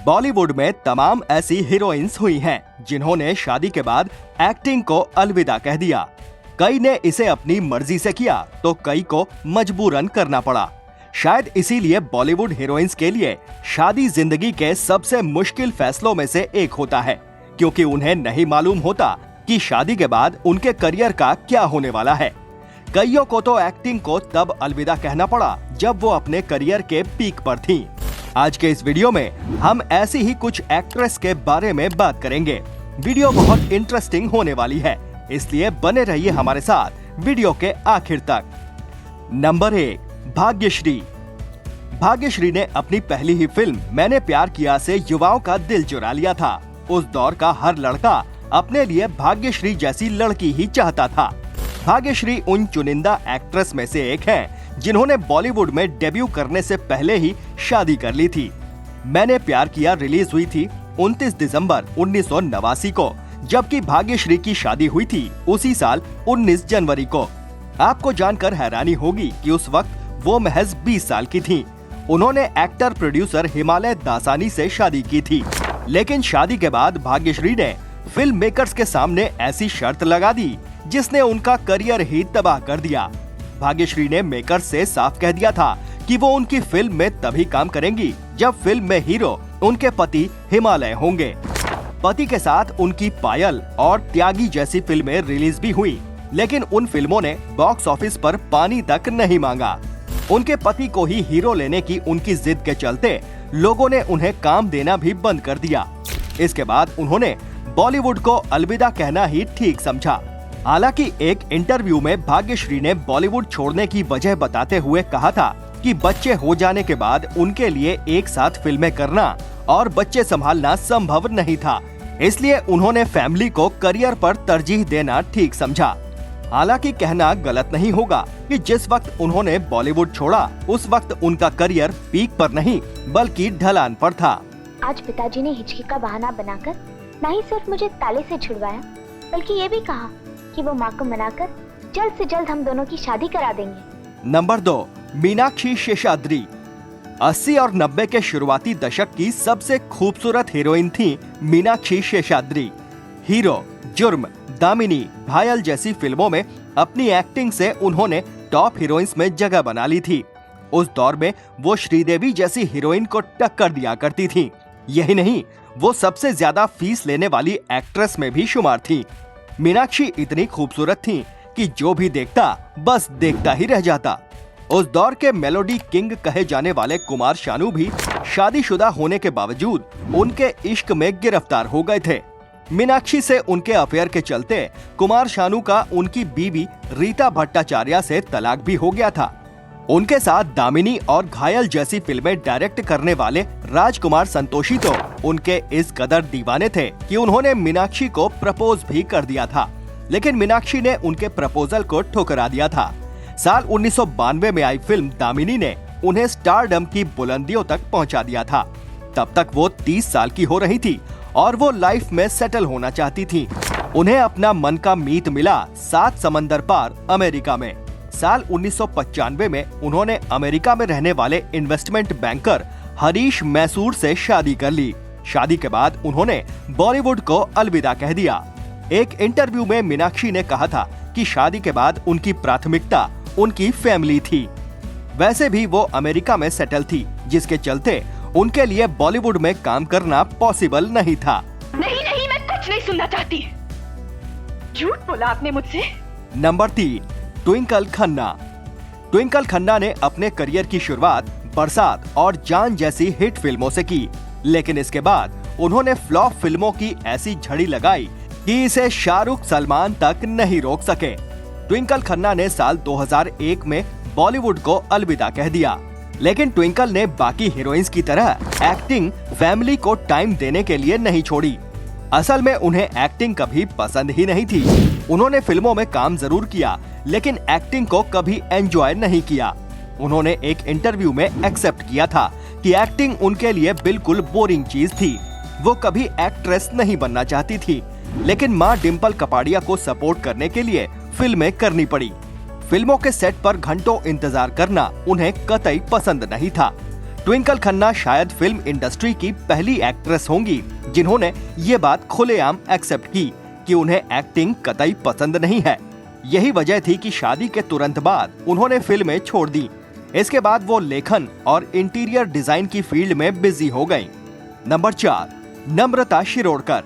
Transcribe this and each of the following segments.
बॉलीवुड में तमाम ऐसी हीरोइंस हुई हैं जिन्होंने शादी के बाद एक्टिंग को अलविदा कह दिया। कई ने इसे अपनी मर्जी से किया तो कई को मजबूरन करना पड़ा। शायद इसीलिए बॉलीवुड हीरोइंस के लिए शादी जिंदगी के सबसे मुश्किल फैसलों में से एक होता है, क्योंकि उन्हें नहीं मालूम होता कि शादी के बाद उनके करियर का क्या होने वाला है। कईयों को तो एक्टिंग को तब अलविदा कहना पड़ा जब वो अपने करियर के पीक पर थीं। आज के इस वीडियो में हम ऐसी ही कुछ एक्ट्रेस के बारे में बात करेंगे। वीडियो बहुत इंटरेस्टिंग होने वाली है, इसलिए बने रहिए हमारे साथ वीडियो के आखिर तक। नंबर 1, भाग्यश्री। भाग्यश्री ने अपनी पहली ही फिल्म मैंने प्यार किया से युवाओं का दिल चुरा लिया था। उस दौर का हर लड़का अपने लिए भाग्यश्री जैसी लड़की ही चाहता था। भाग्यश्री उन चुनिंदा एक्ट्रेस में से एक हैं जिन्होंने बॉलीवुड में डेब्यू करने से पहले ही शादी कर ली थी। मैंने प्यार किया रिलीज हुई थी 29 दिसंबर 1989 को, जबकि भाग्यश्री की शादी हुई थी उसी साल 19 जनवरी को। आपको जानकर हैरानी होगी कि उस वक्त वो महज 20 साल की थीं। उन्होंने एक्टर प्रोड्यूसर हिमालय दासानी से शादी की थी, लेकिन शादी के बाद भाग्यश्री ने फिल्म मेकर्स के सामने ऐसी शर्त लगा दी जिसने उनका करियर ही तबाह कर दिया। भाग्यश्री ने मेकर्स से साफ कह दिया था कि वो उनकी फिल्म में तभी काम करेंगी जब फिल्म में हीरो उनके पति हिमालय होंगे। पति के साथ उनकी पायल और त्यागी जैसी फिल्में रिलीज भी हुई, लेकिन उन फिल्मों ने बॉक्स ऑफिस पर पानी तक नहीं मांगा। उनके पति को ही हीरो लेने की उनकी जिद के चलते लोगों ने उन्हें काम देना भी बंद कर दिया। इसके बाद उन्होंने बॉलीवुड को अलविदा कहना ही ठीक समझा। हालांकि एक इंटरव्यू में भाग्यश्री ने बॉलीवुड छोड़ने की वजह बताते हुए कहा था कि बच्चे हो जाने के बाद उनके लिए एक साथ फिल्में करना और बच्चे संभालना संभव नहीं था, इसलिए उन्होंने फैमिली को करियर पर तरजीह देना ठीक समझा। हालांकि कहना गलत नहीं होगा कि जिस वक्त उन्होंने बॉलीवुड छोड़ा उस वक्त उनका करियर पीक पर नहीं बल्कि ढलान पर था। आज पिताजी ने हिचकी का बहाना बनाकर न ही सिर्फ मुझे ताले से छुड़वाया, बल्कि ये भी कहा कि वो माँ को मनाकर जल्द से जल्द हम दोनों की शादी करा देंगे। नंबर 2, मीनाक्षी शेषाद्री। 80 और 90 के शुरुआती दशक की सबसे खूबसूरत हीरोइन थी मीनाक्षी शेषाद्री। हीरो, जुर्म, दामिनी, घायल जैसी फिल्मों में अपनी एक्टिंग से उन्होंने टॉप हीरोइंस में जगह बना ली थी। उस दौर में वो श्रीदेवी जैसी हीरोइन को टक्कर दिया करती थी। यही नहीं, वो सबसे ज्यादा फीस लेने वाली एक्ट्रेस में भी शुमार थी। मीनाक्षी इतनी खूबसूरत थी कि जो भी देखता बस देखता ही रह जाता। उस दौर के मेलोडी किंग कहे जाने वाले कुमार शानू भी शादीशुदा होने के बावजूद उनके इश्क में गिरफ्तार हो गए थे। मीनाक्षी से उनके अफेयर के चलते कुमार शानू का उनकी बीवी रीता भट्टाचार्य से तलाक भी हो गया था। उनके साथ दामिनी और घायल जैसी फिल्में डायरेक्ट करने वाले राजकुमार संतोषी तो उनके इस कदर दीवाने थे कि उन्होंने मीनाक्षी को प्रपोज भी कर दिया था, लेकिन मीनाक्षी ने उनके प्रपोजल को ठुकरा दिया था। साल 1992 में आई फिल्म दामिनी ने उन्हें स्टारडम की बुलंदियों तक पहुंचा दिया था। तब तक वो 30 साल की हो रही थी और वो लाइफ में सेटल होना चाहती थी। उन्हें अपना मन का मीत मिला 7 समंदर पार अमेरिका में। साल 1995 में उन्होंने अमेरिका में रहने वाले इन्वेस्टमेंट बैंकर हरीश मैसूर से शादी कर ली। शादी के बाद उन्होंने बॉलीवुड को अलविदा कह दिया। एक इंटरव्यू में मीनाक्षी ने कहा था कि शादी के बाद उनकी प्राथमिकता उनकी फैमिली थी। वैसे भी वो अमेरिका में सेटल थी, जिसके चलते उनके लिए बॉलीवुड में काम करना पॉसिबल नहीं था। नहीं, मैं कुछ नहीं सुनना चाहती। झूठ बोला आपने मुझसे। नंबर 3, ट्विंकल खन्ना। ट्विंकल खन्ना ने अपने करियर की शुरुआत बरसात और जान जैसी हिट फिल्मों से की, लेकिन इसके बाद उन्होंने फ्लॉप फिल्मों की ऐसी झड़ी लगाई कि इसे शाहरुख सलमान तक नहीं रोक सके। ट्विंकल खन्ना ने साल 2001 में बॉलीवुड को अलविदा कह दिया, लेकिन ट्विंकल ने बाकी हीरोइंस की तरह एक्टिंग फैमिली को टाइम देने के लिए नहीं छोड़ी। असल में उन्हें एक्टिंग कभी पसंद ही नहीं थी। उन्होंने फिल्मों में काम जरूर किया, लेकिन एक्टिंग को कभी एंजॉय नहीं किया। उन्होंने एक इंटरव्यू में एक्सेप्ट किया था कि एक्टिंग उनके लिए बिल्कुल बोरिंग चीज थी। वो कभी एक्ट्रेस नहीं बनना चाहती थी, लेकिन माँ डिम्पल कपाड़िया को सपोर्ट करने के लिए फिल्में करनी पड़ी। फिल्मों के सेट पर घंटों इंतजार करना उन्हें कतई पसंद नहीं था। ट्विंकल खन्ना शायद फिल्म इंडस्ट्री की पहली एक्ट्रेस होंगी जिन्होंने ये बात खुलेआम एक्सेप्ट की कि उन्हें एक्टिंग कतई पसंद नहीं है। यही वजह थी कि शादी के तुरंत बाद उन्होंने फिल्में छोड़ दी। इसके बाद वो लेखन और इंटीरियर डिजाइन की फील्ड में बिजी हो गईं। नंबर 4, नम्रता शिरोडकर।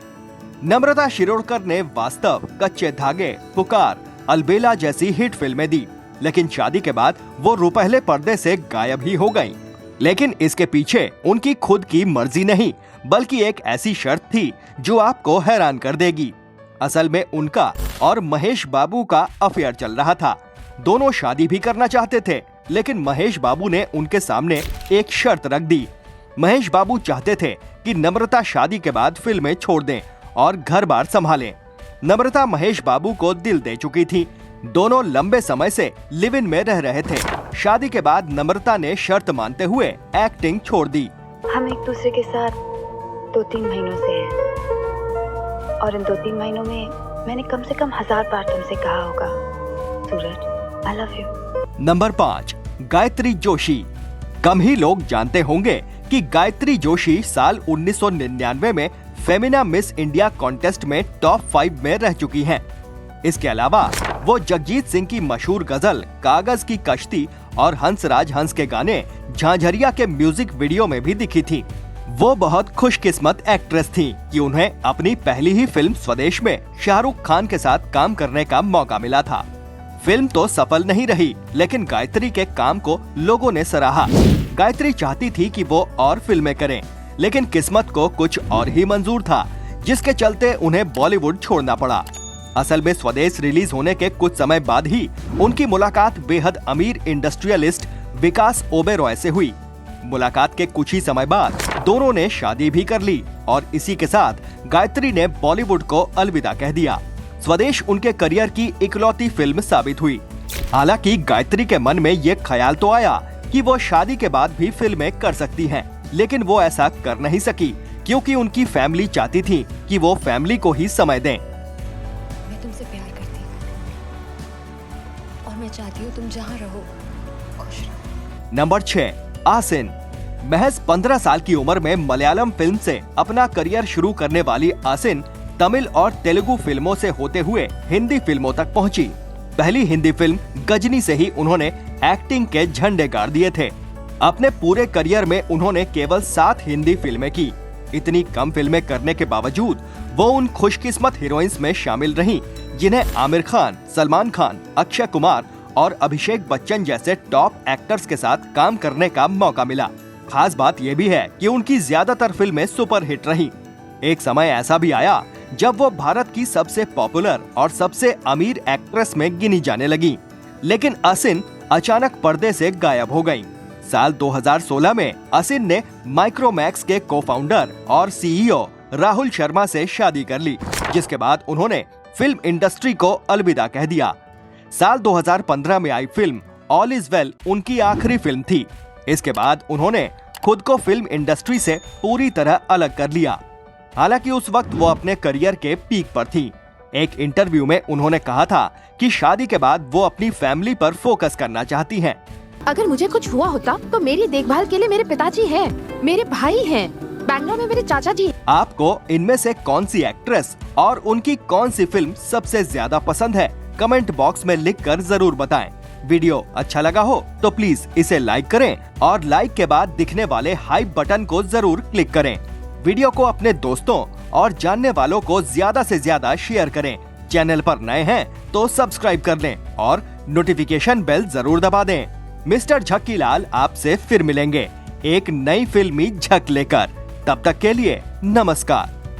नम्रता शिरोडकर ने वास्तव, कच्चे धागे, पुकार, अलबेला जैसी हिट फिल्में दी, लेकिन शादी के बाद वो रुपहले पर्दे से गायब ही हो गईं। लेकिन इसके पीछे उनकी खुद की मर्जी नहीं, बल्कि एक ऐसी शर्त थी जो आपको हैरान कर देगी। असल में उनका और महेश बाबू का अफेयर चल रहा था। दोनों शादी भी करना चाहते थे, लेकिन महेश बाबू ने उनके सामने एक शर्त रख दी। महेश बाबू चाहते थे कि नम्रता शादी के बाद फिल्में छोड़ दें और घर बार संभालें। नम्रता महेश बाबू को दिल दे चुकी थी। दोनों लंबे समय से लिव इन में रह रहे थे। शादी के बाद नम्रता ने शर्त मानते हुए एक्टिंग छोड़ दी। हम एक दूसरे के साथ 2-3 महीनों से हैं और इन 2-3 महीनों में मैंने कम से कम 1000 बार तुमसे कहा होगा, Suraj, I love you. Number 5, Gayatri Joshi. कम ही लोग जानते होंगे कि गायत्री जोशी साल 1999 में फेमिना मिस इंडिया कॉन्टेस्ट में टॉप 5 में रह चुकी हैं। इसके अलावा वो जगजीत सिंह की मशहूर गजल कागज की कश्ती और हंसराज हंस के गाने झांझरिया के म्यूजिक वीडियो में भी दिखी थी। वो बहुत खुशकिस्मत एक्ट्रेस थी कि उन्हें अपनी पहली ही फिल्म स्वदेश में शाहरुख खान के साथ काम करने का मौका मिला था। फिल्म तो सफल नहीं रही, लेकिन गायत्री के काम को लोगों ने सराहा। गायत्री चाहती थी कि वो और फिल्में करें, लेकिन किस्मत को कुछ और ही मंजूर था, जिसके चलते उन्हें बॉलीवुड छोड़ना पड़ा। असल में स्वदेश रिलीज होने के कुछ समय बाद ही उनकी मुलाकात बेहद अमीर इंडस्ट्रियलिस्ट विकास ओबेरॉय से हुई। मुलाकात के कुछ ही समय बाद दोनों ने शादी भी कर ली और इसी के साथ गायत्री ने बॉलीवुड को अलविदा कह दिया। स्वदेश उनके करियर की इकलौती फिल्म साबित हुई। हालांकि गायत्री के मन में ये ख्याल तो आया कि वो शादी के बाद भी फिल्में कर सकती हैं, लेकिन वो ऐसा कर नहीं सकी क्योंकि उनकी फैमिली चाहती थी कि वो फैमिली को ही समय दें। मैं तुमसे प्यार करती हूँ और मैं चाहती हूँ तुम जहाँ रहो खुश रहो। नंबर 6, आसिन। महज 15 साल की उम्र में मलयालम फिल्म से अपना करियर शुरू करने वाली आसिन तमिल और तेलुगु फिल्मों से होते हुए हिंदी फिल्मों तक पहुंची। पहली हिंदी फिल्म गजनी से ही उन्होंने एक्टिंग के झंडे गाड़ दिए थे। अपने पूरे करियर में उन्होंने केवल 7 हिंदी फिल्में की। इतनी कम फिल्में करने के बावजूद वो उन खुशकिस्मत हीरोइंस में शामिल रहीं जिन्हें आमिर खान, सलमान खान, अक्षय कुमार और अभिषेक बच्चन जैसे टॉप एक्टर्स के साथ काम करने का मौका मिला। खास बात यह भी है कि उनकी ज्यादातर फिल्में सुपरहिट रहीं। एक समय ऐसा भी आया जब वो भारत की सबसे पॉपुलर और सबसे अमीर एक्ट्रेस में गिनी जाने लगी, लेकिन आसिन अचानक पर्दे से गायब हो गईं। साल 2016 में आसिन ने माइक्रोमैक्स के को-फाउंडर और सीईओ राहुल शर्मा से शादी कर ली, जिसके बाद उन्होंने फिल्म इंडस्ट्री को अलविदा कह दिया। साल 2015 में आई फिल्म ऑल इज वेल उनकी आखिरी फिल्म थी। इसके बाद उन्होंने खुद को फिल्म इंडस्ट्री से पूरी तरह अलग कर लिया। हालांकि उस वक्त वो अपने करियर के पीक पर थी। एक इंटरव्यू में उन्होंने कहा था कि शादी के बाद वो अपनी फैमिली पर फोकस करना चाहती हैं। अगर मुझे कुछ हुआ होता तो मेरी देखभाल के लिए मेरे पिताजी हैं, मेरे भाई हैं, बैंगलोर में मेरे चाचा जी। आपको इनमें से कौन सी एक्ट्रेस और उनकी कौन सी फिल्म सबसे ज्यादा पसंद है, कमेंट बॉक्स में लिखकर जरूर बताएं। वीडियो अच्छा लगा हो तो प्लीज इसे लाइक करें और लाइक के बाद दिखने वाले हाइप बटन को जरूर क्लिक करें। वीडियो को अपने दोस्तों और जानने वालों को ज्यादा से ज्यादा शेयर करें। चैनल पर नए हैं तो सब्सक्राइब कर लें और नोटिफिकेशन बेल जरूर दबा दें। मिस्टर झक्कीलाल आपसे फिर मिलेंगे एक नई फिल्मी झक लेकर। तब तक के लिए नमस्कार।